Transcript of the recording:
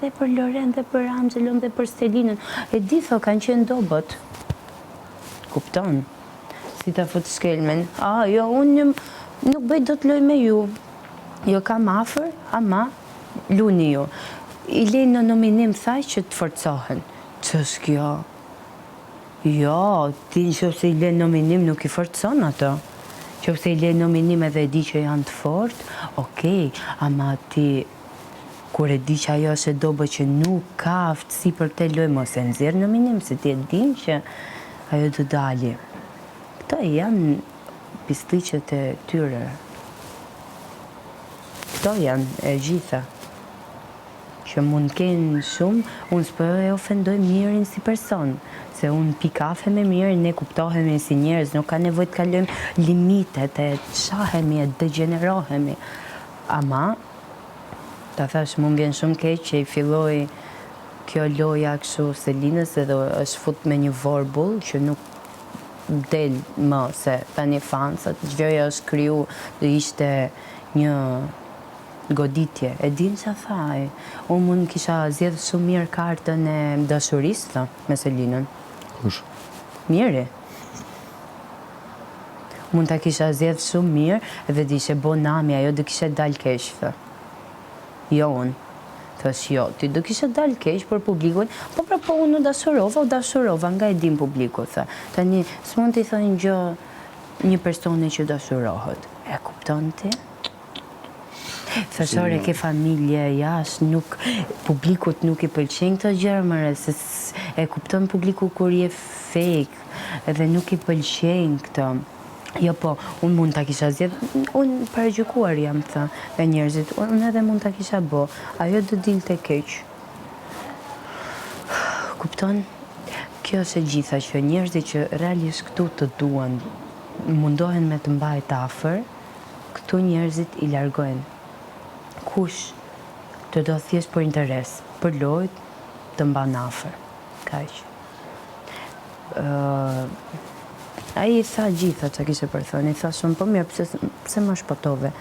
dhe për Loren, dhe për Angelon, dhe për Stelinën. E di, tho, kanë qenë dobët. Kupton? Si ta fut shkelmen. Jo, unë nuk bëj do të loj me ju. Jo, kam afer, ama luni ju. I lejnë në nominim thaj që të forcohen. Që është kjo? Jo, ti në qofë se i lejnë nominim nuk i forcon ato. Qofë se i lejnë nominim edhe e di që janë të fort, okej, ama ti kur e di që ajo është e dobe që nuk ka aftësi për te loj, mos e nëzirë nominim, se ti e din që ajo të dali. Këto janë pisliqet e tyre. Këto janë e gjitha. Që mund kenë shumë, unë s'po e ofendoj mirin si person, se unë pi kafe me mirin, ne kuptohemi si njerëz, nuk ka nevojë të kalojmë limitet, e të shahemi, e degenerohemi. Ama, ta thash, mund vjen shumë keq që i filloi kjo loja kështu Selinës edhe është fut me një vorbull që nuk del më, se tani fansat, gjëja është kriju dhe ishte një goditje. E din që thaj, unë mund kisha zjedhë shumë mirë kartën e dashurisë, me Selinën. Kush? Miri. Mund ta kisha zjedhë shumë mirë, edhe di ishe bo nami, ajo do kishe dal keq, thë. Jo unë. Thësh jo, ti do kishe dal keq për publikun, po unë u dashurova, nga e dim publiku, thë. Tani, s'mund t'i thënë gjë një personi që dashurohet. E kupton ti? Thashore, ke familje jashtë, publikut nuk i pëlqen këto gjëra mëre, se e kupton publiku kur je fake edhe nuk i pëlqen këto. Jo po, unë mund t'a kisha zjedhë, unë përgjykuar jam thë, dhe njerëzit, unë edhe mund t'a kisha bo, ajo do dilte keq. Kupton? Kjo është e gjitha që njerëzit që realisht këtu të duan, mundohen me të mbajt afër, këtu njerëzit i largojnë. Kush të do thjesht për interes, për lojt të mban afër. Kaq. Ai i tha gjitha që kishe për thënë, i tha shumë, po mirë, pse më shpotove?